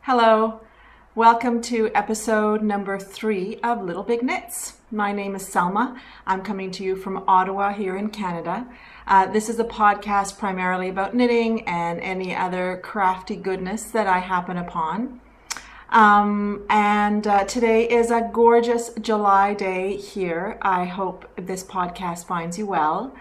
Hello, welcome to episode number 3 of Little Big Knits. My name is Selma. I'm coming to you from Ottawa here in Canada. This is a podcast primarily about knitting and any other crafty goodness that I happen upon. Today is a gorgeous July day here. I hope this podcast finds you well.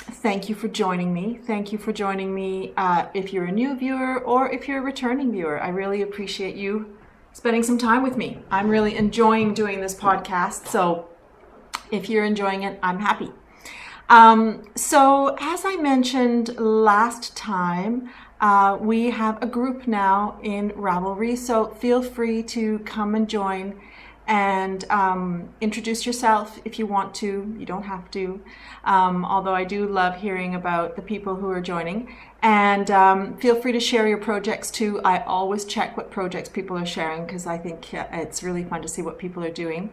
Thank you for joining me. Thank you for joining me if you're a new viewer or if you're a returning viewer. I really appreciate you spending some time with me. I'm really enjoying doing this podcast, so if you're enjoying it, I'm happy. So as I mentioned last time, we have a group now in Ravelry, so feel free to come and join and introduce yourself if you want to. You don't have to, although I do love hearing about the people who are joining. And feel free to share your projects too. I always check what projects people are sharing because I think it's really fun to see what people are doing.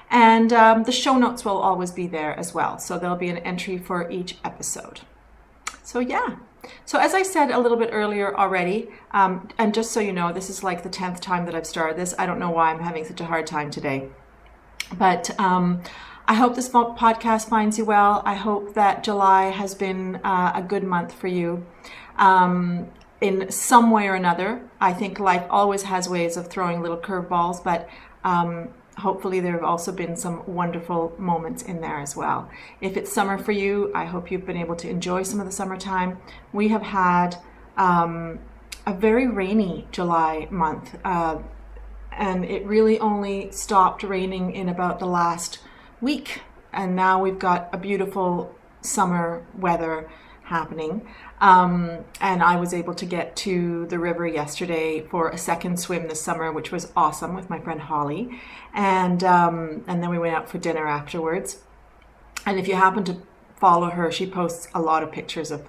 And the show notes will always be there as well, so there'll be an entry for each episode. So yeah. So as I said a little bit earlier already, and just so you know, this is like the 10th time that I've started this. I don't know why I'm having such a hard time today. But I hope this podcast finds you well. I hope that July has been a good month for you in some way or another. I think life always has ways of throwing little curveballs, but hopefully there have also been some wonderful moments in there as well. If it's summer for you, I hope you've been able to enjoy some of the summertime. We have had a very rainy July month, and it really only stopped raining in about the last week. And now we've got a beautiful summer weather happening. And I was able to get to the river yesterday for a second swim this summer, which was awesome, with my friend Holly. And then we went out for dinner afterwards. And if you happen to follow her, she posts a lot of pictures of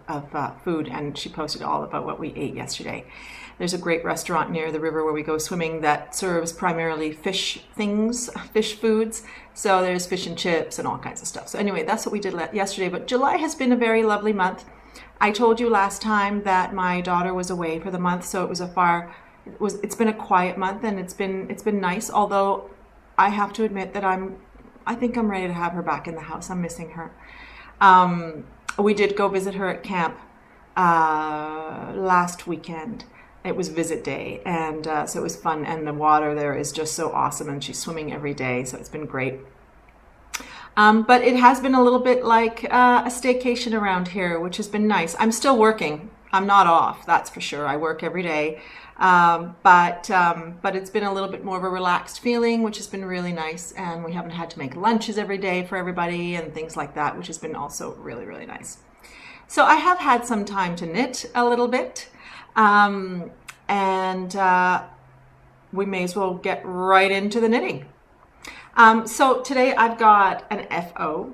food, and she posted all about what we ate yesterday. There's a great restaurant near the river where we go swimming that serves primarily fish foods. So there's fish and chips and all kinds of stuff. So anyway, that's what we did yesterday. But July has been a very lovely month. I told you last time that my daughter was away for the month, so it's been a quiet month, and it's been nice. Although I have to admit that I think I'm ready to have her back in the house. I'm missing her. We did go visit her at camp last weekend. It was visit day, and so it was fun, and the water there is just so awesome, and she's swimming every day, so it's been great. But it has been a little bit like a staycation around here, which has been nice. I'm still working. I'm not off, that's for sure. I work every day, but it's been a little bit more of a relaxed feeling, which has been really nice, and we haven't had to make lunches every day for everybody and things like that, which has been also really, really nice. So I have had some time to knit a little bit. We may as well get right into the knitting. So today I've got an FO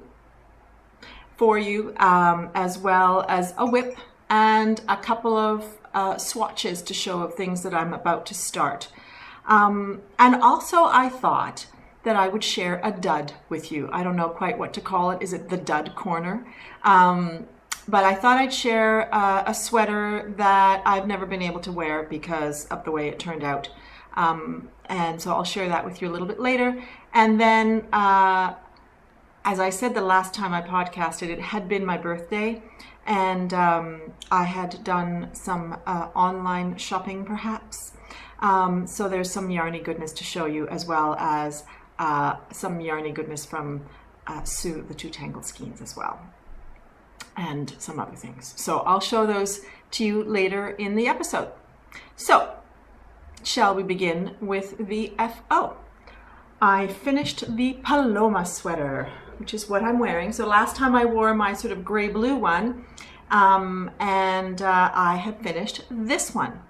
for you, as well as a whip and a couple of swatches to show of things that I'm about to start. And also I thought that I would share a dud with you. I don't know quite what to call it. Is it the dud corner? But I thought I'd share a sweater that I've never been able to wear because of the way it turned out. And so I'll share that with you a little bit later. And then, as I said the last time I podcasted, it had been my birthday. And I had done some online shopping, perhaps. So there's some yarny goodness to show you, as well as some yarny goodness from Sue, the Two Tangled Skeins as well, and some other things. So I'll show those to you later in the episode. So shall we begin with the FO? I finished the Paloma sweater, which is what I'm wearing. So last time I wore my sort of gray blue one, and I have finished this one,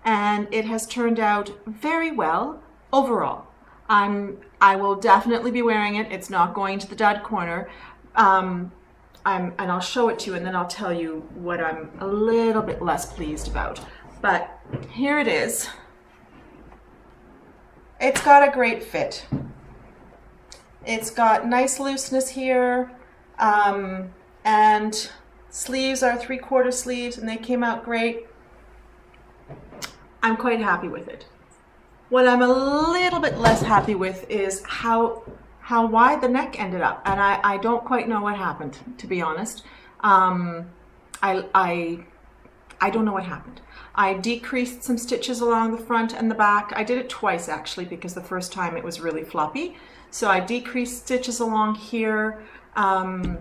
and it has turned out very well overall. I will definitely be wearing it. It's not going to the dud corner. And I'll show it to you, and then I'll tell you what I'm a little bit less pleased about. But here it is. It's got a great fit. It's got nice looseness here, and sleeves are 3/4 sleeves, and they came out great. I'm quite happy with it. What I'm a little bit less happy with is how wide the neck ended up, and I don't quite know what happened, to be honest. I don't know what happened. I decreased some stitches along the front and the back. I did it twice actually, because the first time it was really floppy. So I decreased stitches along here, and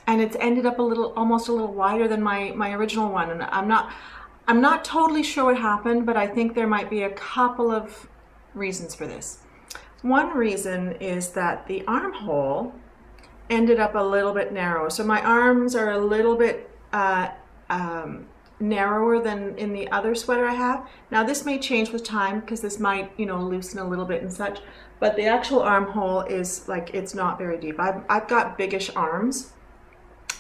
it's ended up almost a little wider than my original one. And I'm not totally sure what happened, but I think there might be a couple of reasons for this. One reason is that the armhole ended up a little bit narrow. So my arms are a little bit narrower than in the other sweater I have. Now this may change with time, because this might, you know, loosen a little bit and such, but the actual armhole is like, it's not very deep. I've got biggish arms,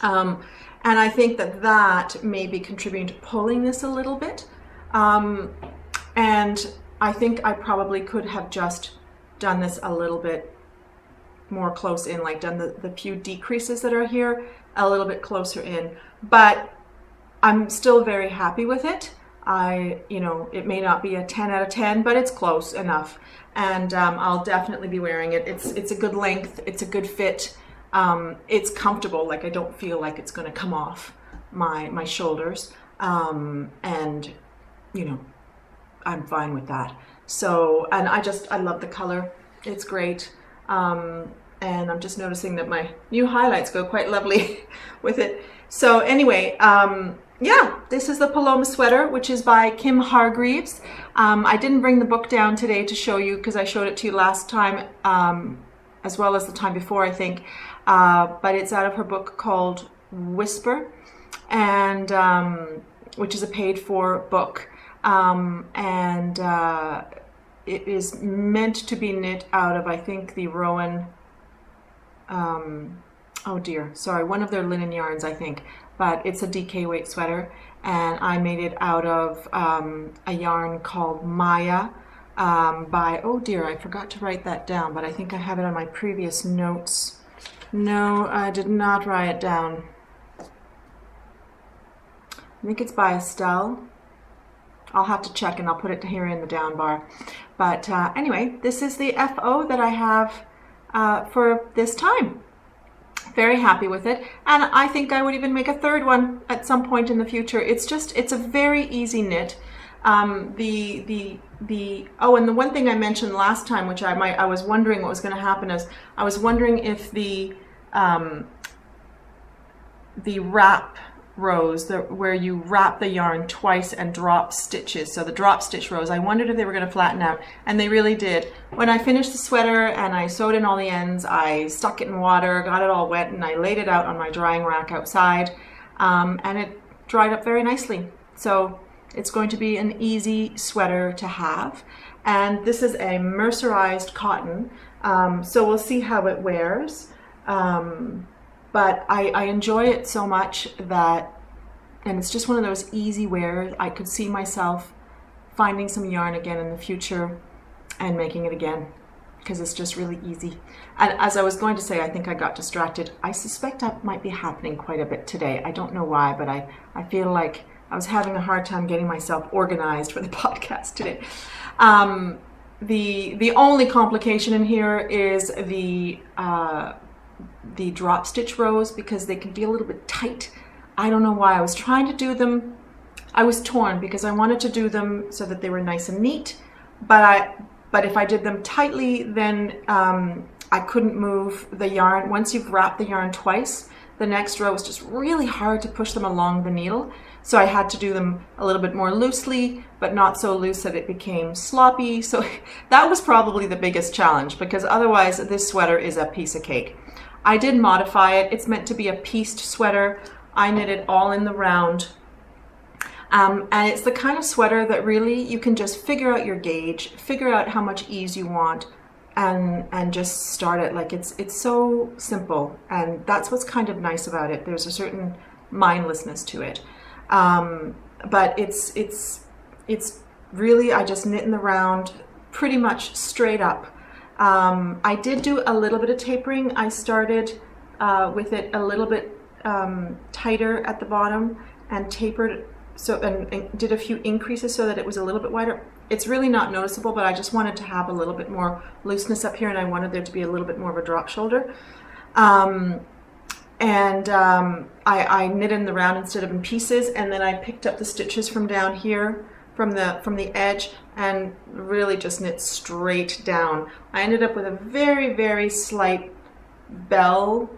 and I think that may be contributing to pulling this a little bit, and I think I probably could have just done this a little bit more close in, like done the few decreases that are here a little bit closer in, but I'm still very happy with it. You know, it may not be a 10 out of 10, but it's close enough. And I'll definitely be wearing it. It's a good length, it's a good fit. It's comfortable, like I don't feel like it's gonna come off my shoulders. And, you know, I'm fine with that. So, and I love the color. It's great. And I'm just noticing that my new highlights go quite lovely with it. So anyway, yeah, this is the Paloma sweater, which is by Kim Hargreaves. I didn't bring the book down today to show you, because I showed it to you last time, as well as the time before, I think. But it's out of her book called Whisper, and which is a paid-for book. It is meant to be knit out of, I think, the Rowan, oh dear, sorry, one of their linen yarns, I think. But it's a DK weight sweater, and I made it out of a yarn called Maya by, oh dear, I forgot to write that down, but I think I have it on my previous notes. No, I did not write it down. I think it's by Estelle. I'll have to check, and I'll put it here in the down bar. But anyway, this is the FO that I have for this time. Very happy with it, and I think I would even make a third one at some point in the future. It's a very easy knit. Oh, and the one thing I mentioned last time, which I was wondering what was going to happen, is I was wondering if the wrap rows, where you wrap the yarn twice and drop stitches, so the drop stitch rows, I wondered if they were going to flatten out, and they really did. When I finished the sweater and I sewed in all the ends, I stuck it in water, got it all wet, and I laid it out on my drying rack outside, and it dried up very nicely. So it's going to be an easy sweater to have, and this is a mercerized cotton, so we'll see how it wears. But I enjoy it so much that, and it's just one of those easy wears. I could see myself finding some yarn again in the future and making it again, because it's just really easy. And as I was going to say, I think I got distracted. I suspect that might be happening quite a bit today. I don't know why, but I feel like I was having a hard time getting myself organized for the podcast today. The only complication in here is the drop stitch rows, because they can be a little bit tight. I don't know why. I was trying to do them, I was torn, because I wanted to do them so that they were nice and neat, but if I did them tightly, then I couldn't move the yarn. Once you've wrapped the yarn twice, the next row was just really hard to push them along the needle, so I had to do them a little bit more loosely, but not so loose that it became sloppy. So that was probably the biggest challenge, because otherwise this sweater is a piece of cake. I did modify it. It's meant to be a pieced sweater. I knit it all in the round. And it's the kind of sweater that really you can just figure out your gauge, figure out how much ease you want, and just start it. Like it's so simple, and that's what's kind of nice about it. There's a certain mindlessness to it. But it's really, I just knit in the round pretty much straight up. I did do a little bit of tapering. I started with it a little bit tighter at the bottom and tapered and did a few increases so that it was a little bit wider. It's really not noticeable, but I just wanted to have a little bit more looseness up here, and I wanted there to be a little bit more of a drop shoulder. I knit in the round instead of in pieces, and then I picked up the stitches from down here from the edge and really just knit straight down. I ended up with a very, very slight bell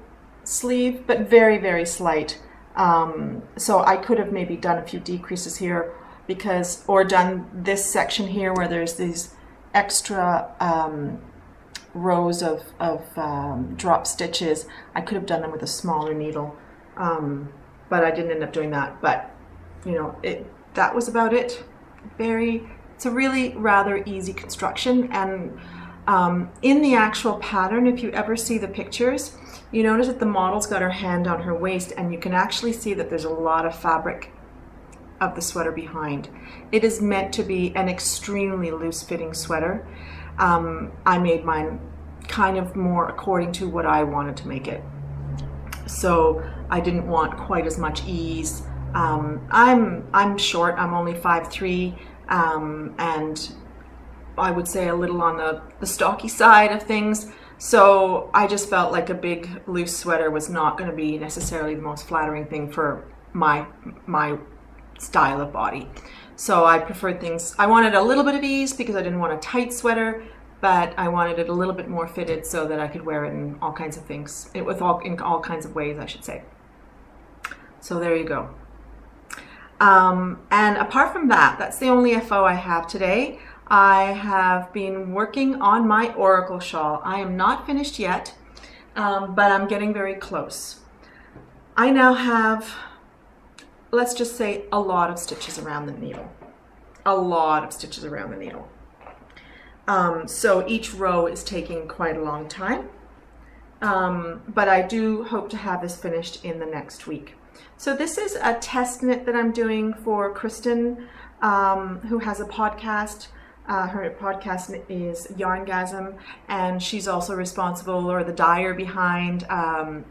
sleeve, but very, very slight. So I could have maybe done a few decreases here or done this section here where there's these extra rows of drop stitches. I could have done them with a smaller needle, but I didn't end up doing that. But you know, that was about it. It's a really rather easy construction, and in the actual pattern, if you ever see the pictures, you notice that the model's got her hand on her waist, and you can actually see that there's a lot of fabric of the sweater behind. It is meant to be an extremely loose fitting sweater. I made mine kind of more according to what I wanted to make it. So I didn't want quite as much ease. I'm short, I'm only 5'3", and I would say a little on the stocky side of things. So I just felt like a big loose sweater was not going to be necessarily the most flattering thing for my style of body. So I preferred things, I wanted a little bit of ease because I didn't want a tight sweater, but I wanted it a little bit more fitted so that I could wear it in all kinds of things, in all kinds of ways, I should say. So there you go. And apart from that, that's the only FO I have today. I have been working on my Oracle shawl. I am not finished yet, but I'm getting very close. I now have, let's just say, a lot of stitches around the needle. A lot of stitches around the needle. So each row is taking quite a long time, but I do hope to have this finished in the next week. So this is a test knit that I'm doing for Kristen, who has a podcast. Her podcast is Yarngasm, and she's also responsible, or the dyer behind,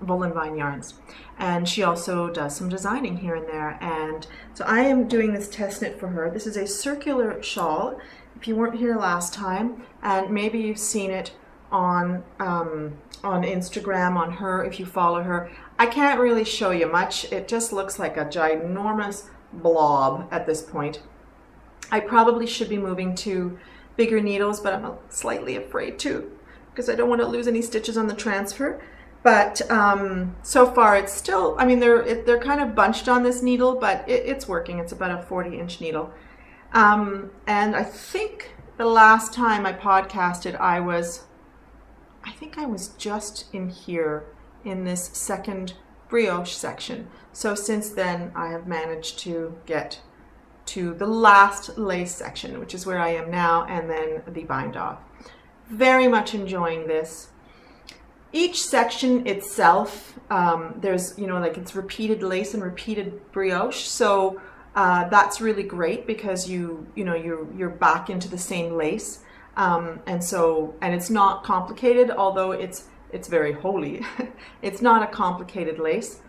Wool and Vine Yarns. And she also does some designing here and there. And so I am doing this test knit for her. This is a circular shawl. If you weren't here last time, and maybe you've seen it on Instagram, on her, if you follow her. I can't really show you much. It just looks like a ginormous blob at this point. I probably should be moving to bigger needles, but I'm slightly afraid to, because I don't want to lose any stitches on the transfer. But so far it's still, I mean, they're kind of bunched on this needle, but it's working. It's about a 40-inch needle. And I think the last time I podcasted, I think I was just in here in this second brioche section. So since then I have managed to get to the last lace section, which is where I am now, and then the bind off. Very much enjoying this. Each section itself, there's, you know, like it's repeated lace and repeated brioche. So that's really great because you're back into the same lace. And it's not complicated, although it's very holy. It's not a complicated lace.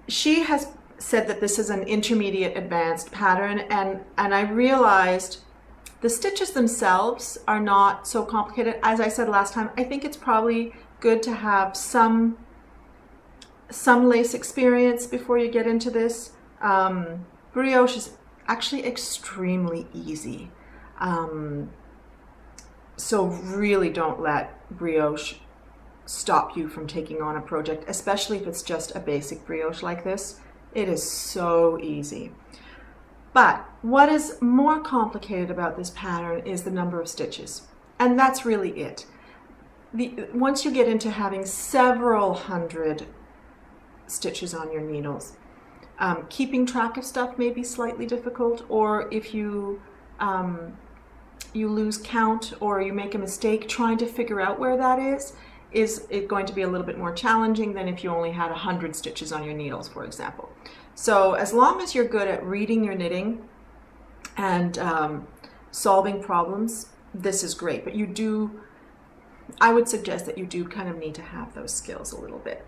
She has said that this is an intermediate advanced pattern, and I realized the stitches themselves are not so complicated. As I said last time, I think it's probably good to have some lace experience before you get into this. Brioche is actually extremely easy. So really don't let brioche stop you from taking on a project, especially if it's just a basic brioche like this. It is so easy. But what is more complicated about this pattern is the number of stitches. And that's really it. Once you get into having several hundred stitches on your needles, keeping track of stuff may be slightly difficult, or if you lose count or you make a mistake, trying to figure out where that is it going to be a little bit more challenging than if you only had 100 stitches on your needles, for example. So as long as you're good at reading your knitting and solving problems, this is great. But I would suggest that you do kind of need to have those skills a little bit,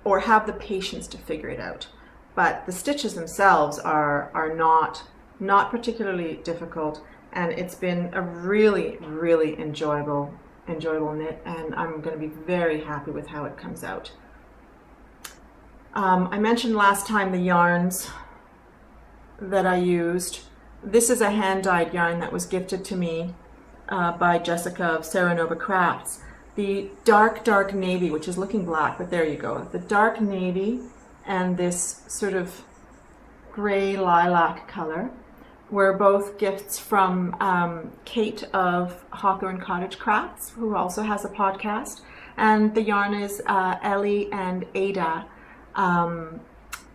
or have the patience to figure it out. but the stitches themselves are not particularly difficult, and it's been a really, really enjoyable knit, and I'm going to be very happy with how it comes out. I mentioned last time the yarns that I used. This is a hand-dyed yarn that was gifted to me by Jessica of Sarah Nova Crafts. The dark navy, which is looking black, but there you go. The dark navy and this sort of gray lilac color were both gifts from Kate of Hawthorne Cottage Crafts, who also has a podcast. And the yarn is Ellie and Ada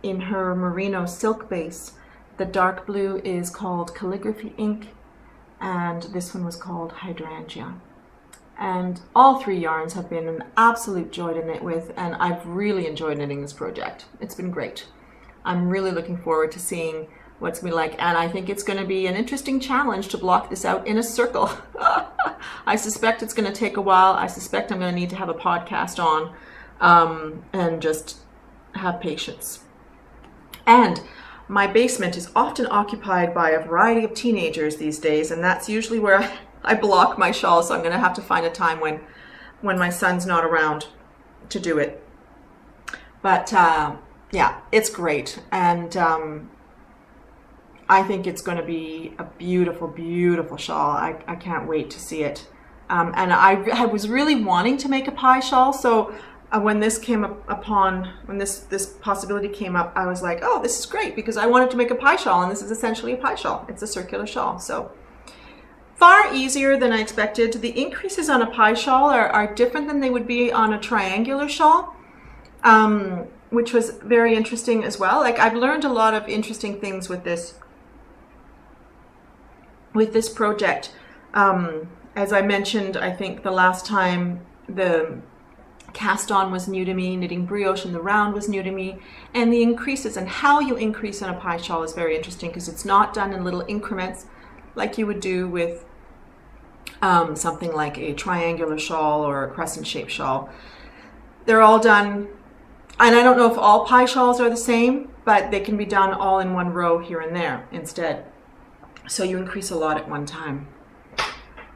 in her merino silk base. The dark blue is called Calligraphy Ink, and this one was called Hydrangea. And all three yarns have been an absolute joy to knit with, and I've really enjoyed knitting this project. It's been great. I'm really looking forward to seeing what's going to be like, and I think it's going to be an interesting challenge to block this out in a circle. I suspect it's going to take a while. I suspect I'm going to need to have a podcast on and just have patience. And my basement is often occupied by a variety of teenagers these days, and that's usually where I block my shawl, so I'm going to have to find a time when my son's not around to do it. But yeah, it's great, and I think it's going to be a beautiful, beautiful shawl. I can't wait to see it. And I was really wanting to make a pie shawl, so when this came when this possibility came up, I was like, oh, this is great, because I wanted to make a pie shawl, and this is essentially a pie shawl. It's a circular shawl, so far easier than I expected. The increases on a pie shawl are different than they would be on a triangular shawl, which was very interesting as well. Like, I've learned a lot of interesting things with this project. As I mentioned, I think the last time, the cast on was new to me, knitting brioche and the round was new to me, and the increases and how you increase in a pie shawl is very interesting, because it's not done in little increments like you would do with something like a triangular shawl or a crescent shaped shawl. They're all done, and I don't know if all pie shawls are the same, but they can be done all in one row here and there instead. So you increase a lot at one time.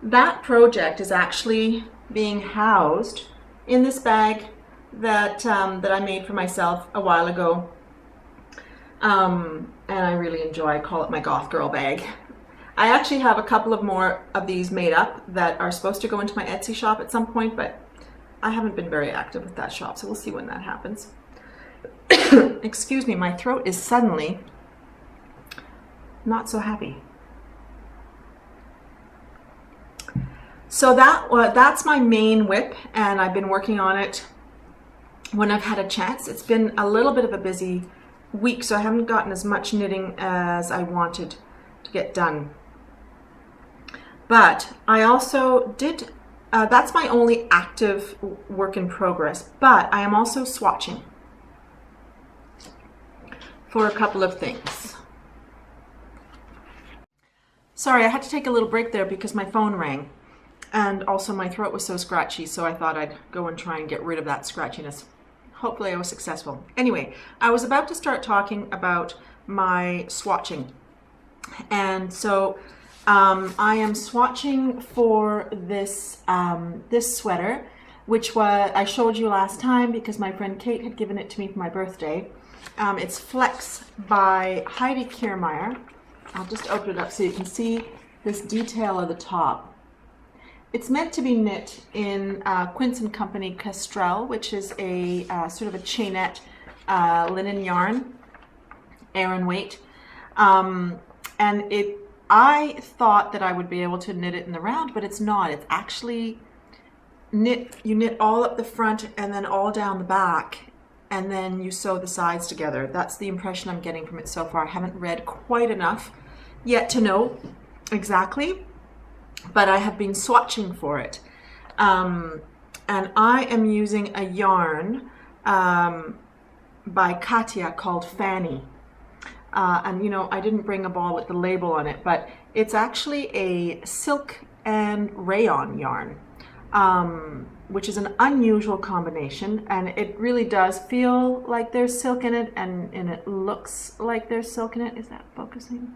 That project is actually being housed in this bag that I made for myself a while ago, and I really enjoy. I call it my goth girl bag. I actually have a couple of more of these made up that are supposed to go into my Etsy shop at some point, but I haven't been very active with that shop, so we'll see when that happens. Excuse me, my throat is suddenly not so happy. So that's my main whip, and I've been working on it when I've had a chance. It's been a little bit of a busy week, so I haven't gotten as much knitting as I wanted to get done. But I also did, that's my only active work in progress, but I am also swatching for a couple of things. Sorry, I had to take a little break there because my phone rang. And also my throat was so scratchy, so I thought I'd go and try and get rid of that scratchiness. Hopefully I was successful. Anyway, I was about to start talking about my swatching. And so I am swatching for this, this sweater, which I showed you last time because my friend Kate had given it to me for my birthday. It's Flex by Heidi Kiermaier. I'll just open it up so you can see this detail of the top. It's meant to be knit in Quince & Company Kestrel, which is a sort of a chainette linen yarn, Aran weight. And I thought that I would be able to knit it in the round, but it's not. It's actually you knit all up the front and then all down the back, and then you sew the sides together. That's the impression I'm getting from it so far. I haven't read quite enough yet to know exactly, but I have been swatching for it. And I am using a yarn by Katia called Fanny. And you know, I didn't bring a ball with the label on it, but it's actually a silk and rayon yarn. which is an unusual combination, and it really does feel like there's silk in it, and it looks like there's silk in it. Is that focusing?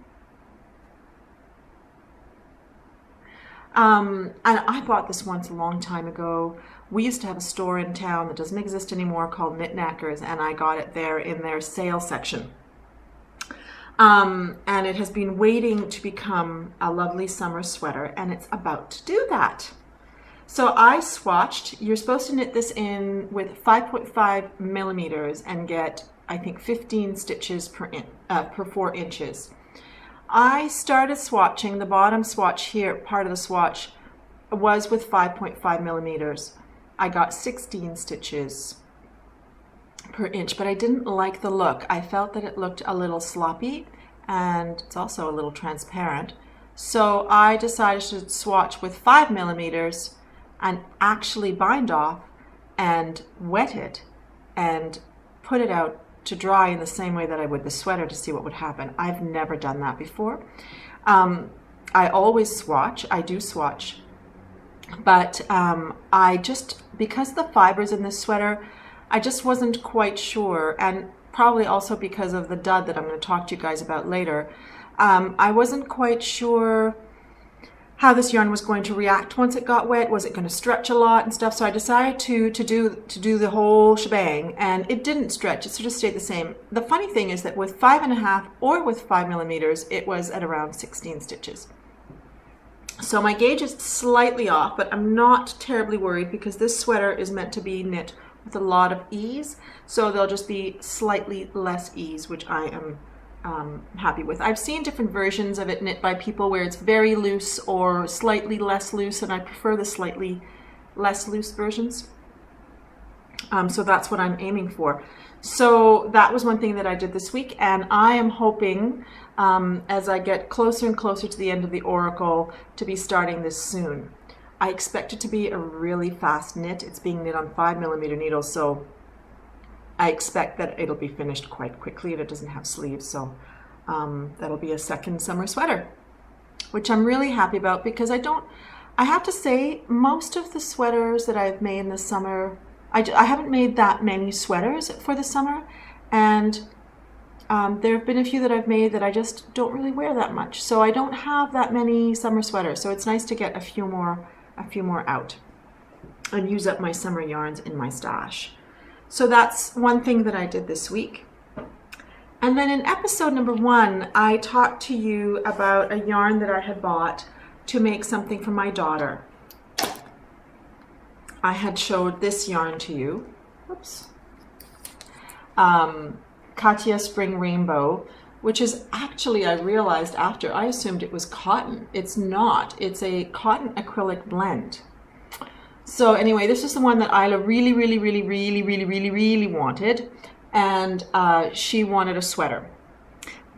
And I bought this once a long time ago. We used to have a store in town that doesn't exist anymore called Knit Knackers, and I got it there in their sale section. And it has been waiting to become a lovely summer sweater, and it's about to do that. So I swatched. You're supposed to knit this in with 5.5 millimeters and get, I think, 15 stitches per 4 inches. I started swatching. The bottom swatch here, part of the swatch, was with 5.5 millimeters. I got 16 stitches per inch, but I didn't like the look. I felt that it looked a little sloppy, and it's also a little transparent. So I decided to swatch with 5 millimeters and actually bind off and wet it and put it out to dry in the same way that I would the sweater to see what would happen. I've never done that before. I always swatch. I do swatch. But I just, because the fibers in this sweater, I just wasn't quite sure, and probably also because of the dud that I'm going to talk to you guys about later, I wasn't quite sure how this yarn was going to react once it got wet. Was it going to stretch a lot and stuff? So I decided to do the whole shebang, and it didn't stretch. It sort of stayed the same. The funny thing is that with 5.5 or with 5 millimeters, it was at around 16 stitches. So my gauge is slightly off, but I'm not terribly worried because this sweater is meant to be knit with a lot of ease. So there'll just be slightly less ease, which I am happy with. I've seen different versions of it knit by people where it's very loose or slightly less loose, and I prefer the slightly less loose versions. So that's what I'm aiming for. So that was one thing that I did this week, and I am hoping as I get closer and closer to the end of the oracle to be starting this soon. I expect it to be a really fast knit. It's being knit on 5 millimeter needles, so I expect that it'll be finished quite quickly, and it doesn't have sleeves, so that'll be a second summer sweater, which I'm really happy about because I have to say, most of the sweaters that I've made this summer, I haven't made that many sweaters for the summer, and there have been a few that I've made that I just don't really wear that much, so I don't have that many summer sweaters, so it's nice to get a few more out and use up my summer yarns in my stash. So that's one thing that I did this week. And then in episode number 1, I talked to you about a yarn that I had bought to make something for my daughter. I had showed this yarn to you. Oops. Katia Spring Rainbow, which is actually, I realized after, I assumed it was cotton. It's not. It's a cotton acrylic blend. So anyway, this is the one that Isla really wanted, and she wanted a sweater.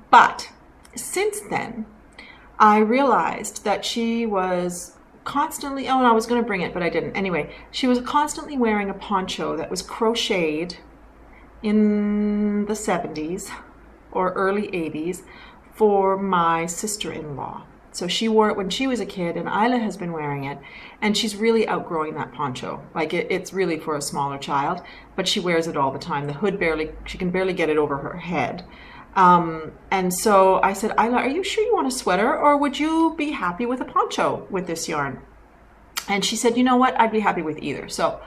But since then, I realized that she was constantly, oh, I was going to bring it, but I didn't. Anyway, she was constantly wearing a poncho that was crocheted in the 70s or early 80s for my sister-in-law. So she wore it when she was a kid, and Isla has been wearing it, and she's really outgrowing that poncho. Like it's really for a smaller child, but she wears it all the time. The hood she can barely get it over her head. And so I said, Isla, are you sure you want a sweater, or would you be happy with a poncho with this yarn? And she said, you know what, I'd be happy with either. So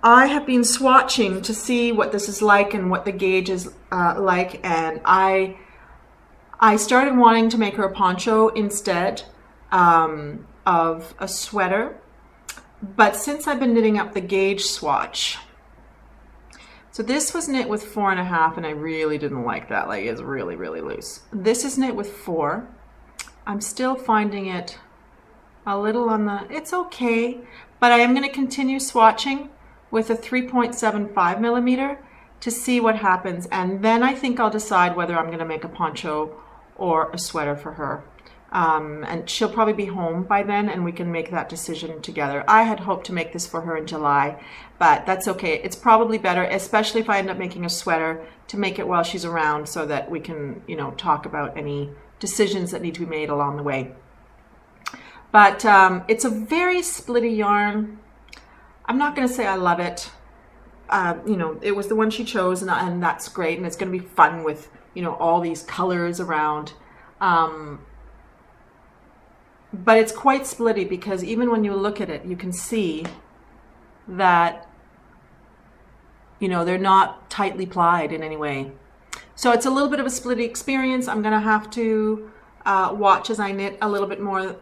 I have been swatching to see what this is like and what the gauge is like, and I started wanting to make her a poncho instead of a sweater, but since I've been knitting up the gauge swatch, so this was knit with 4.5, and I really didn't like that. Like, it's really loose. This is knit with 4. I'm still finding it a little on the, it's okay, but I am going to continue swatching with a 3.75 millimeter to see what happens, and then I think I'll decide whether I'm going to make a poncho or a sweater for her. And she'll probably be home by then, and we can make that decision together. I had hoped to make this for her in July, but that's okay. It's probably better, especially if I end up making a sweater, to make it while she's around so that we can, you know, talk about any decisions that need to be made along the way. But it's a very splitty yarn. I'm not going to say I love it. You know, it was the one she chose, and that's great, and it's going to be fun with, you know, all these colors around. But it's quite splitty, because even when you look at it, you can see that, you know, they're not tightly plied in any way. So it's a little bit of a splitty experience. I'm going to have to watch as I knit a little bit more.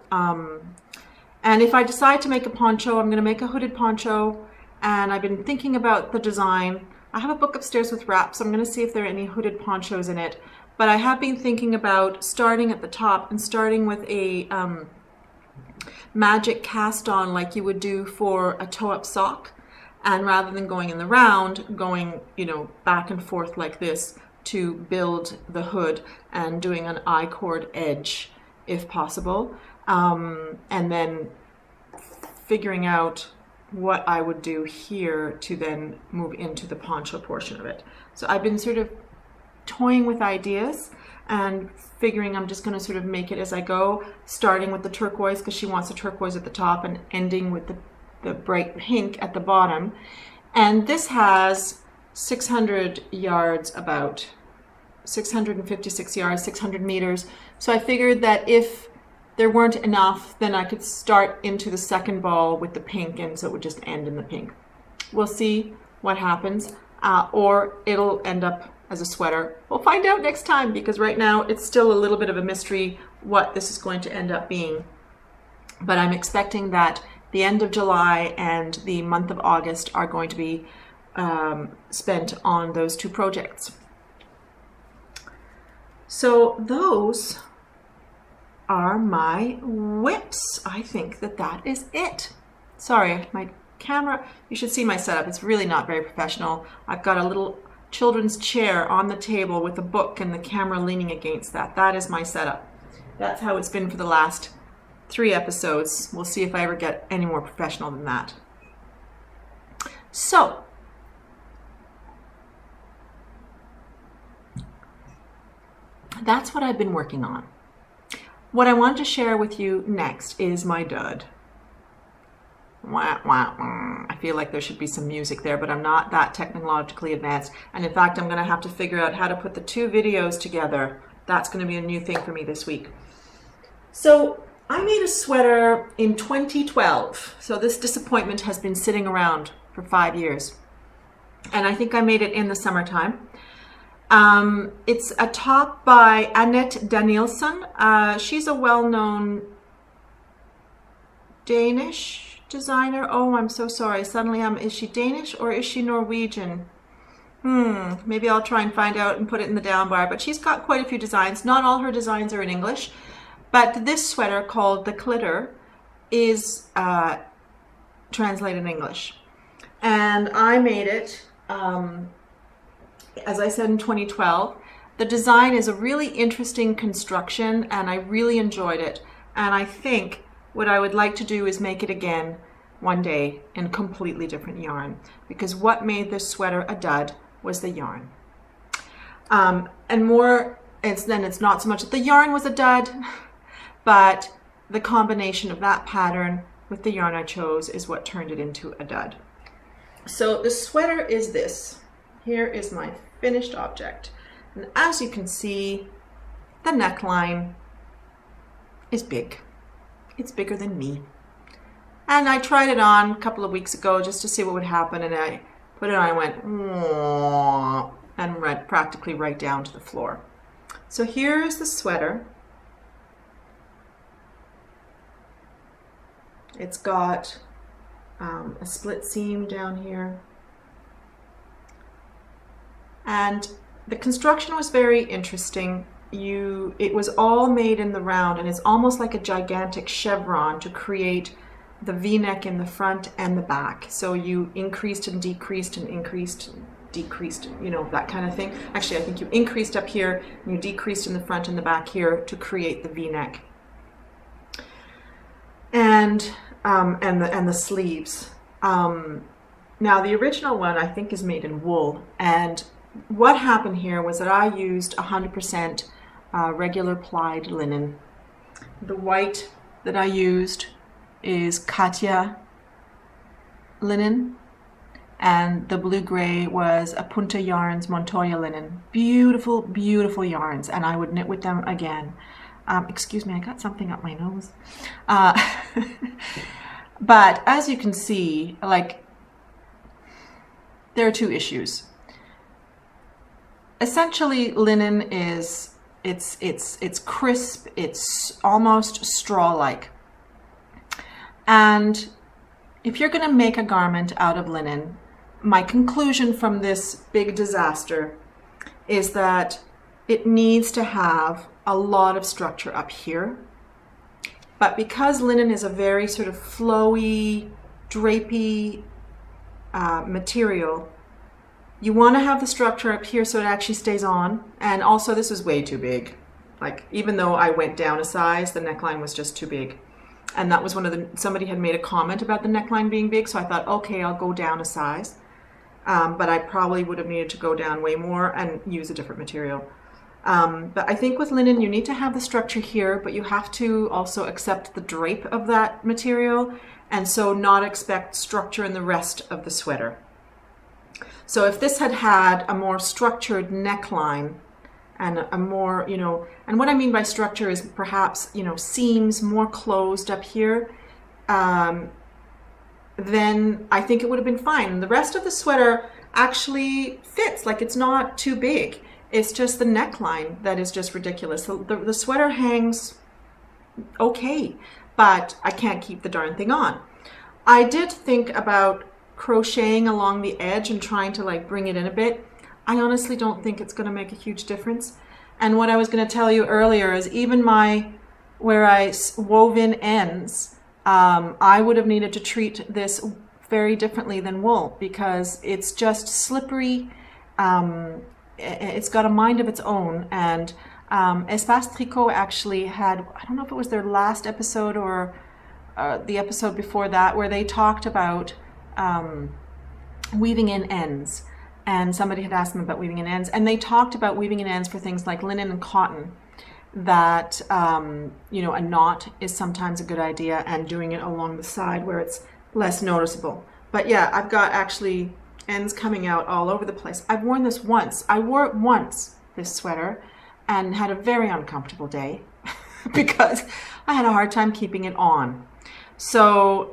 And if I decide to make a poncho, I'm going to make a hooded poncho. And I've been thinking about the design. I have a book upstairs with wraps, so I'm going to see if there are any hooded ponchos in it. But I have been thinking about starting at the top and starting with a magic cast on like you would do for a toe-up sock. And rather than going in the round, going, you know, back and forth like this to build the hood, and doing an I-cord edge if possible. And then figuring out what I would do here to then move into the poncho portion of it. So I've been sort of toying with ideas and figuring I'm just going to sort of make it as I go, starting with the turquoise because she wants the turquoise at the top, and ending with the bright pink at the bottom. And this has 600 yards, about 656 yards, 600 meters. So I figured that if there weren't enough, then I could start into the second ball with the pink, and so it would just end in the pink. We'll see what happens, or it'll end up as a sweater. We'll find out next time, because right now it's still a little bit of a mystery what this is going to end up being. But I'm expecting that the end of July and the month of August are going to be spent on those two projects. So those are my whips. I think that that is it. Sorry, my camera, you should see my setup. It's really not very professional. I've got a little children's chair on the table with a book and the camera leaning against that. That is my setup. That's how it's been for the last 3 episodes. We'll see if I ever get any more professional than that. So, that's what I've been working on. What I wanted to share with you next is my dud. Wah, wah, wah. I feel like there should be some music there, but I'm not that technologically advanced. And in fact, I'm going to have to figure out how to put the 2 videos together. That's going to be a new thing for me this week. So I made a sweater in 2012. So this disappointment has been sitting around for 5 years. And I think I made it in the summertime. It's a top by Annette Danielson. She's a well-known Danish designer. Oh, I'm so sorry. Suddenly, is she Danish or is she Norwegian? Maybe I'll try and find out and put it in the down bar. But she's got quite a few designs. Not all her designs are in English. But this sweater called The Clitter is translated in English. And I made it, as I said, in 2012. The design is a really interesting construction, and I really enjoyed it. And I think what I would like to do is make it again one day in a completely different yarn, because what made this sweater a dud was the yarn. It's not so much that the yarn was a dud, but the combination of that pattern with the yarn I chose is what turned it into a dud. So the sweater is this. Here is my finished object. And as you can see, the neckline is big. It's bigger than me. And I tried it on a couple of weeks ago just to see what would happen, and I put it on and went, "Mwah," and went practically right down to the floor. So here's the sweater. It's got a split seam down here. And the construction was very interesting. It was all made in the round, and it's almost like a gigantic chevron to create the V-neck in the front and the back. So you increased and decreased and increased, decreased, you know, that kind of thing. Actually, I think you increased up here and you decreased in the front and the back here to create the V-neck. And the sleeves. Now the original one I think is made in wool, and what happened here was that I used 100% regular plied linen. The white that I used is Katya linen, and the blue-gray was a Punta Yarns Montoya linen. Beautiful, beautiful yarns, and I would knit with them again. Excuse me, I got something up my nose. But as you can see, like, there are two issues. Essentially, linen is, it's crisp, it's almost straw-like. And if you're going to make a garment out of linen, my conclusion from this big disaster is that it needs to have a lot of structure up here. But because linen is a very sort of flowy, drapey material, you want to have the structure up here so it actually stays on. And also, this is way too big. Like, even though I went down a size, the neckline was just too big. And that was one of the, somebody had made a comment about the neckline being big, so I thought, okay, I'll go down a size. But I probably would have needed to go down way more and use a different material. But I think with linen, you need to have the structure here, but you have to also accept the drape of that material, and so not expect structure in the rest of the sweater. So if this had had a more structured neckline and a more, you know, and what I mean by structure is perhaps, you know, seams more closed up here, then I think it would have been fine. The rest of the sweater actually fits, like it's not too big. It's just the neckline that is just ridiculous. The sweater hangs okay, but I can't keep the darn thing on. I did think about crocheting along the edge and trying to like bring it in a bit. I honestly don't think it's going to make a huge difference. And what I was going to tell you earlier is even where I wove in ends, I would have needed to treat this very differently than wool because it's just slippery. It's got a mind of its own. And Espace Tricot actually had, I don't know if it was their last episode or the episode before that, where they talked about weaving in ends. And somebody had asked them about weaving in ends. And they talked about weaving in ends for things like linen and cotton, that, you know, a knot is sometimes a good idea, and doing it along the side where it's less noticeable. But yeah, I've got actually ends coming out all over the place. I've worn this once. I wore it once, this sweater, and had a very uncomfortable day because I had a hard time keeping it on. So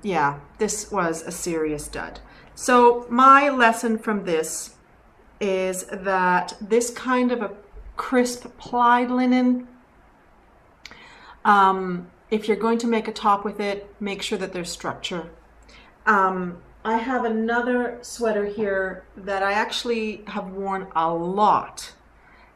yeah, this was a serious dud. So my lesson from this is that this kind of a crisp plied linen, if you're going to make a top with it, make sure that there's structure. I have another sweater here that I actually have worn a lot.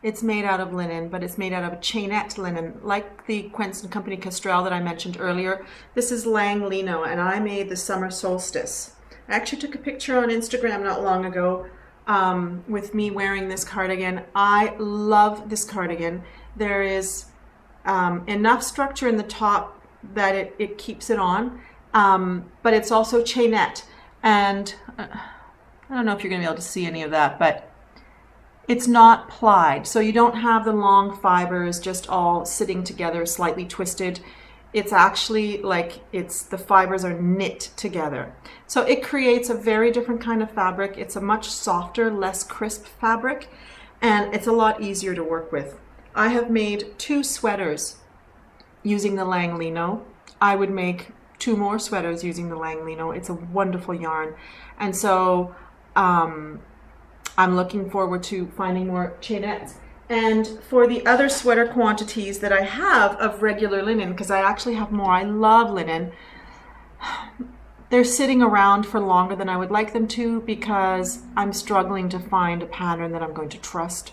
It's made out of linen, but it's made out of a chainette linen, like the Quentin Company Castrel that I mentioned earlier. This is Lang Lino, and I made the summer solstice. I actually took a picture on Instagram not long ago with me wearing this cardigan. I love this cardigan. There is enough structure in the top that it keeps it on, but it's also chainette. And I don't know if you're going to be able to see any of that, but it's not plied. So you don't have the long fibers just all sitting together, slightly twisted. It's actually like the fibers are knit together. So it creates a very different kind of fabric. It's a much softer, less crisp fabric, and it's a lot easier to work with. I have made 2 sweaters using the Lang Lino. I would make 2 more sweaters using the Lang Lino. It's a wonderful yarn. And so I'm looking forward to finding more chainettes. And for the other sweater quantities that I have of regular linen, because I actually have more, I love linen, they're sitting around for longer than I would like them to because I'm struggling to find a pattern that I'm going to trust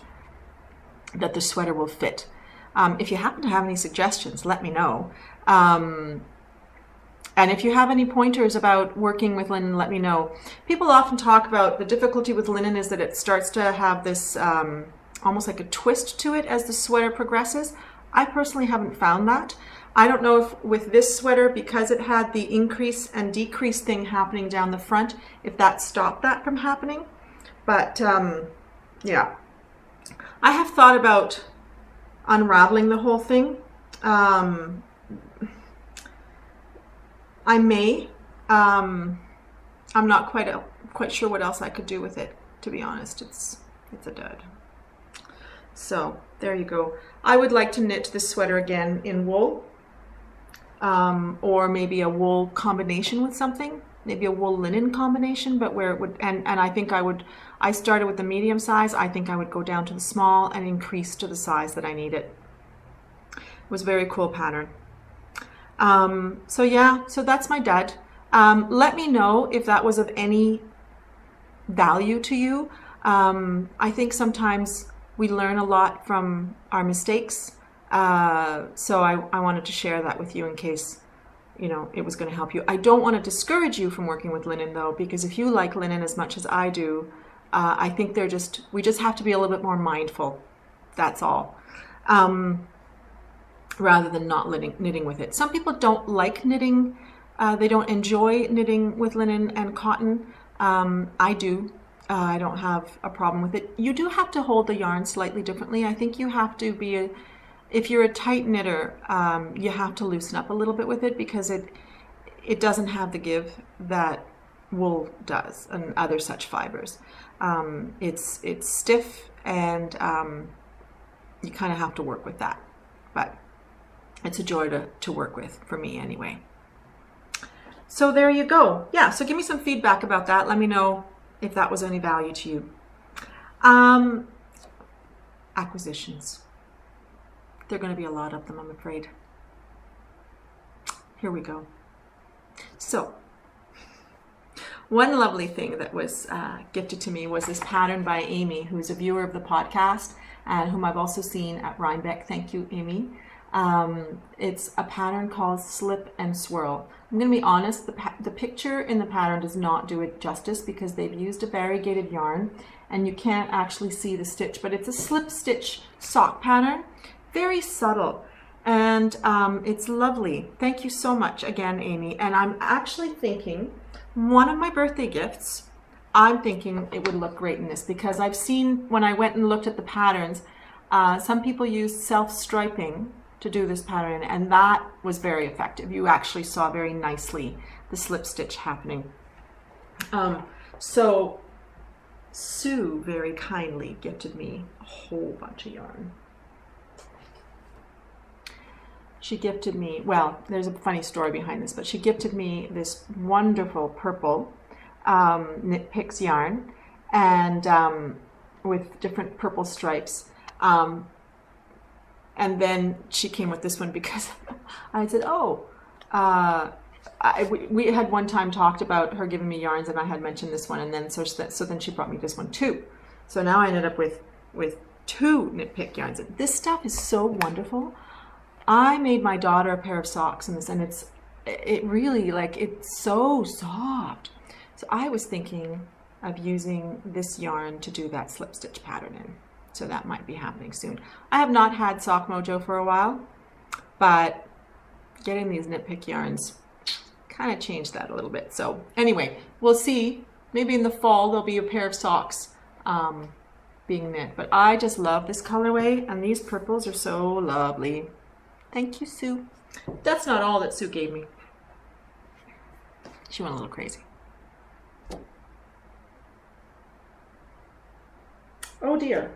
that the sweater will fit. If you happen to have any suggestions, let me know. And if you have any pointers about working with linen, let me know. People often talk about the difficulty with linen is that it starts to have this almost like a twist to it as the sweater progresses. I personally haven't found that. I don't know if with this sweater, because it had the increase and decrease thing happening down the front, if that stopped that from happening. But yeah, I have thought about unraveling the whole thing. I may. I'm not quite sure what else I could do with it, to be honest. It's a dud. So there you go. I would like to knit this sweater again in wool, or maybe a wool combination with something, maybe a wool linen combination, but where it would, and I think I started with the medium size. I think I would go down to the small and increase to the size that I need it. It was a very cool pattern. So yeah, so that's my dud. Let me know if that was of any value to you. I think sometimes we learn a lot from our mistakes. So I wanted to share that with you in case, you know, it was going to help you. I don't want to discourage you from working with linen though, because if you like linen as much as I do, I think we just have to be a little bit more mindful. That's all. Rather than not knitting with it. Some people don't like knitting. They don't enjoy knitting with linen and cotton. I do. I don't have a problem with it. You do have to hold the yarn slightly differently. I think you have to be if you're a tight knitter, you have to loosen up a little bit with it, because it doesn't have the give that wool does and other such fibers. It's stiff, and you kind of have to work with that. But it's a joy to work with, for me anyway. So there you go. Yeah, so give me some feedback about that. Let me know if that was any value to you. Acquisitions. There are going to be a lot of them, I'm afraid. Here we go. So, one lovely thing that was gifted to me was this pattern by Amy, who's a viewer of the podcast and whom I've also seen at Rhinebeck. Thank you, Amy. It's a pattern called Slip and Swirl. I'm going to be honest, the picture in the pattern does not do it justice, because they've used a variegated yarn and you can't actually see the stitch, but it's a slip stitch sock pattern, very subtle, and it's lovely. Thank you so much again, Amy. And I'm actually thinking one of my birthday gifts, I'm thinking it would look great in this, because I've seen, when I went and looked at the patterns, some people use self-striping to do this pattern, and that was very effective. You actually saw very nicely the slip stitch happening. So Sue very kindly gifted me a whole bunch of yarn. She gifted me, well, there's a funny story behind this, but she gifted me this wonderful purple Knit Picks yarn, and with different purple stripes. And then she came with this one because I said, oh, we had one time talked about her giving me yarns, and I had mentioned this one, and then so then she brought me this one too. So now I ended up with two Knit Pick yarns. This stuff is so wonderful. I made my daughter a pair of socks in this, and it really, like, it's so soft. So I was thinking of using this yarn to do that slip stitch pattern in. So that might be happening soon. I have not had Sock Mojo for a while, but getting these Knit Pick yarns kind of changed that a little bit. So anyway, we'll see. Maybe in the fall there'll be a pair of socks being knit. But I just love this colorway, and these purples are so lovely. Thank you, Sue. That's not all that Sue gave me. She went a little crazy. Oh dear.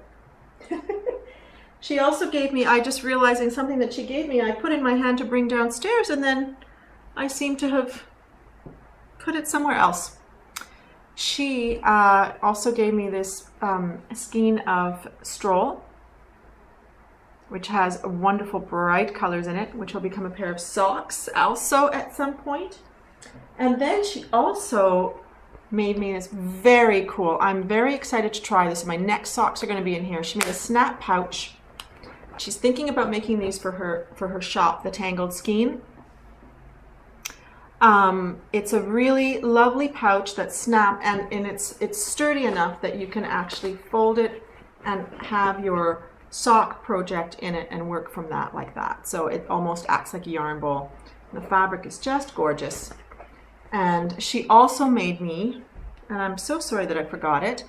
She also gave me, I just realizing something that she gave me, I put in my hand to bring downstairs, and then I seem to have put it somewhere else. She also gave me this skein of Stroll, which has wonderful bright colors in it, which will become a pair of socks also at some point. And then she also made me this very cool, I'm very excited to try this. My next socks are going to be in here. She made a snap pouch. She's thinking about making these for her shop, the Tangled Skein. It's a really lovely pouch that snap, and it's sturdy enough that you can actually fold it and have your sock project in it and work from that like that. So it almost acts like a yarn bowl. The fabric is just gorgeous. And she also made me, and I'm so sorry that I forgot it,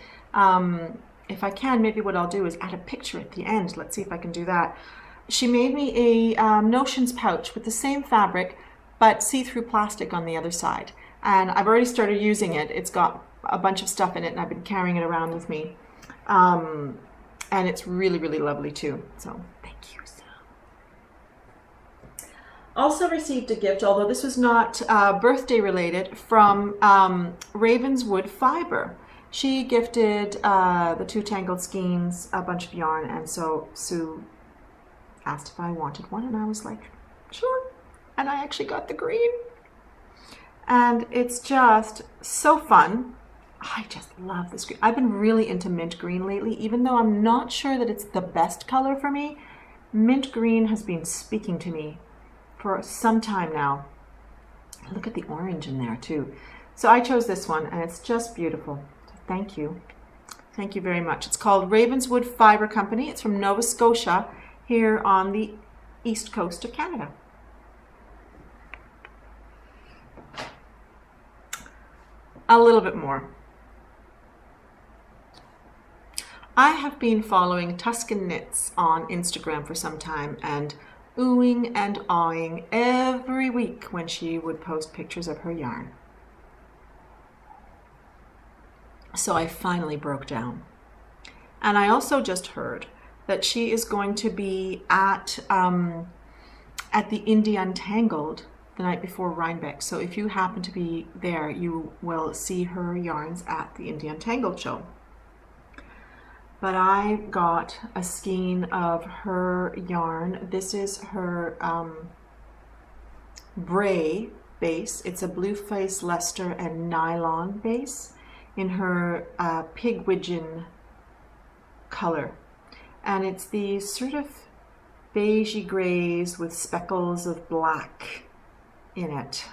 if I can, maybe what I'll do is add a picture at the end. Let's see if I can do that. She made me a notions pouch with the same fabric, but see-through plastic on the other side. and I've already started using it. It's got a bunch of stuff in it, and I've been carrying it around with me. And it's really, really lovely too. So thank you, Sam. Also received a gift, although this was not birthday related, from Ravenswood Fiber. She gifted the 2 Tangled Skeins a bunch of yarn, and so Sue asked if I wanted one, and I was like, sure. And I actually got the green. And it's just so fun. I just love this green. I've been really into mint green lately, even though I'm not sure that it's the best color for me. Mint green has been speaking to me for some time now. Look at the orange in there too. So I chose this one, and it's just beautiful. Thank you. Thank you very much. It's called Ravenswood Fiber Company. It's from Nova Scotia here on the east coast of Canada. A little bit more. I have been following Tuscan Knits on Instagram for some time and oohing and awing every week when she would post pictures of her yarn. So I finally broke down. And I also just heard that she is going to be at the Indie Untangled the night before Rhinebeck. So if you happen to be there, you will see her yarns at the Indie Untangled show. But I got a skein of her yarn. This is her Bray base. It's a blue face Leicester and nylon base in her pigwidgeon color. And it's these sort of beigey grays with speckles of black in it.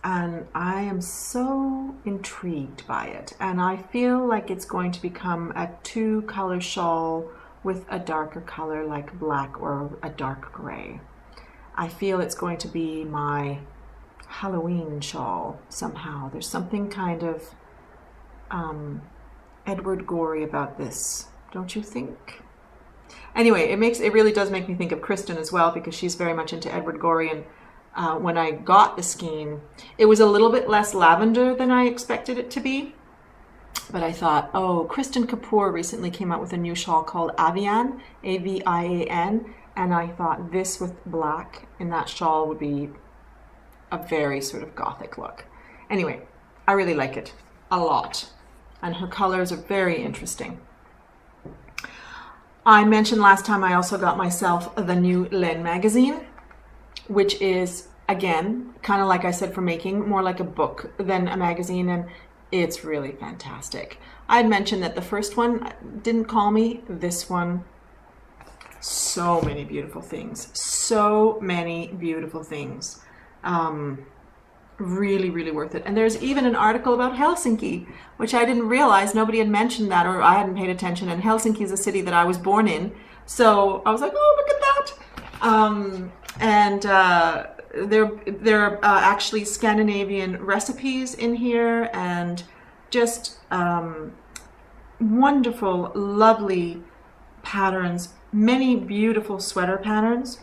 And I am so intrigued by it. And I feel like it's going to become a 2-color shawl with a darker color like black or a dark gray. I feel it's going to be my Halloween shawl somehow. There's something kind of Edward Gorey about this, don't you think? Anyway, it really does make me think of Kristen as well, because she's very much into Edward Gorey. And when I got the skein, it was a little bit less lavender than I expected it to be. But I thought, oh, Kristen Kapoor recently came out with a new shawl called Avian, A-V-I-A-N, and I thought this with black in that shawl would be a very sort of gothic look. Anyway, I really like it a lot, and her colors are very interesting. I mentioned last time I also got myself the new Len magazine, which is, again, kind of like I said for making, more like a book than a magazine, and it's really fantastic. I had mentioned that the first one didn't call me. This one, so many beautiful things. So many beautiful things. Really, really worth it. And there's even an article about Helsinki, which I didn't realize. Nobody had mentioned that, or I hadn't paid attention. And Helsinki is a city that I was born in. So I was like, oh, look at that. There are actually Scandinavian recipes in here, and just wonderful, lovely patterns, many beautiful sweater patterns,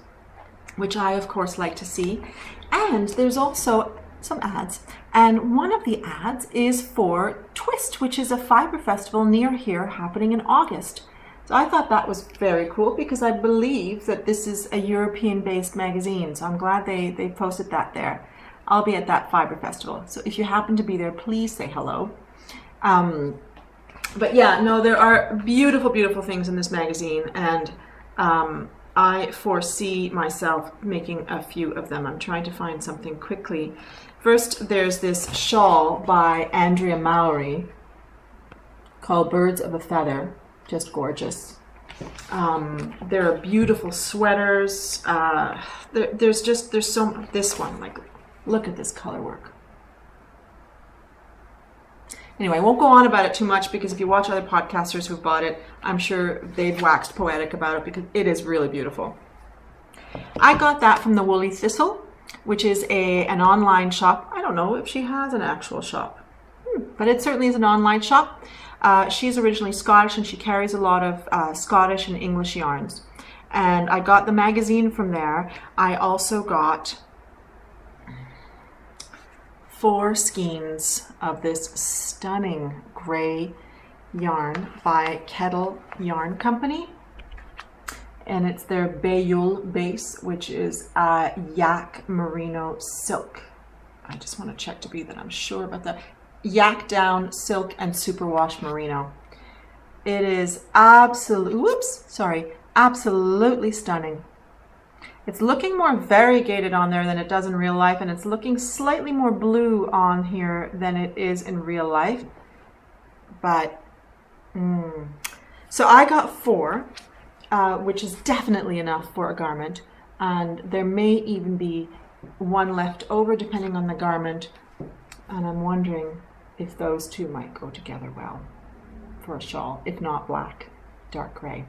which I of course like to see. And there's also some ads, and one of the ads is for Twist, which is a fiber festival near here happening in August. So I thought that was very cool, because I believe that this is a European-based magazine. So I'm glad they posted that there. I'll be at that fiber festival. So if you happen to be there, please say hello. But yeah, no, there are beautiful, beautiful things in this magazine. And I foresee myself making a few of them. I'm trying to find something quickly. First, there's this shawl by Andrea Mowry called Birds of a Feather. Just gorgeous. There are beautiful sweaters. There's so, this one, like, look at this color work. Anyway, I won't go on about it too much, because if you watch other podcasters who've bought it, I'm sure they've waxed poetic about it, because it is really beautiful. I got that from the Woolly Thistle, which is an online shop. I don't know if she has an actual shop, but it certainly is an online shop. She's originally Scottish, and she carries a lot of Scottish and English yarns. And I got the magazine from there. I also got 4 skeins of this stunning gray yarn by Kettle Yarn Company. And it's their Bayul base, which is yak merino silk. I just want to check to be that I'm sure about the yak down silk and superwash merino. It is absolutely stunning. It's looking more variegated on there than it does in real life, and it's looking slightly more blue on here than it is in real life. But, so I got 4, which is definitely enough for a garment, and there may even be 1 left over depending on the garment, and I'm wondering if those 2 might go together well for a shawl, if not black, dark gray.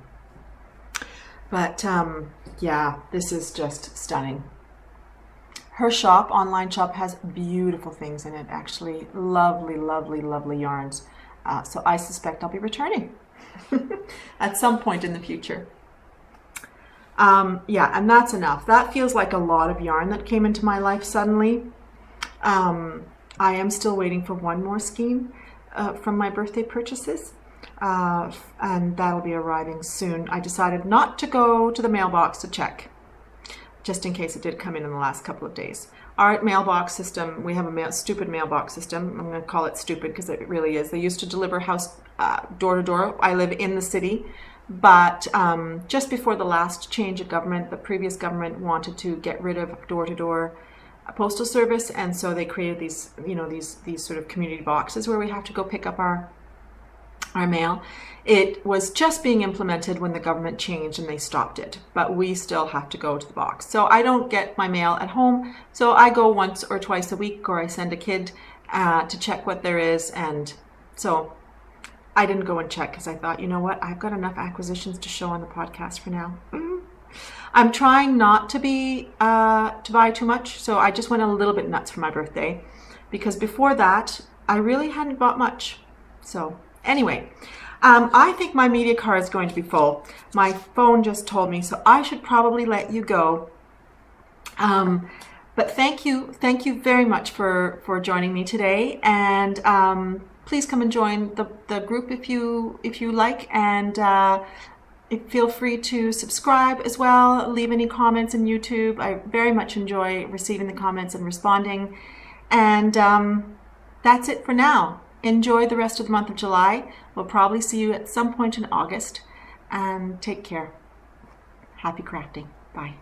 But yeah, this is just stunning. Her shop, online shop, has beautiful things in it, actually. Lovely, lovely, lovely yarns. So I suspect I'll be returning at some point in the future. Yeah, and that's enough. That feels like a lot of yarn that came into my life suddenly. I am still waiting for 1 more skein from my birthday purchases. And that'll be arriving soon. I decided not to go to the mailbox to check, just in case it did come in the last couple of days. Our mailbox system, we have a stupid mailbox system. I'm going to call it stupid because it really is. They used to deliver house door to door. I live in the city, but just before the last change of government, the previous government wanted to get rid of door to door postal service, and so they created these, these sort of community boxes where we have to go pick up our mail. It was just being implemented when the government changed and they stopped it, but we still have to go to the box. So I don't get my mail at home, so I go once or twice a week, or I send a kid to check what there is. And so I didn't go and check because I thought, you know what, I've got enough acquisitions to show on the podcast for now. I'm trying not to buy too much, so I just went a little bit nuts for my birthday, because before that I really hadn't bought much. So anyway, I think my media card is going to be full. My phone just told me, so I should probably let you go. But thank you very much for joining me today, and please come and join the group if you like, and feel free to subscribe as well. Leave any comments in YouTube. I very much enjoy receiving the comments and responding. And that's it for now. Enjoy the rest of the month of July. We'll probably see you at some point in August, and take care. Happy crafting. Bye.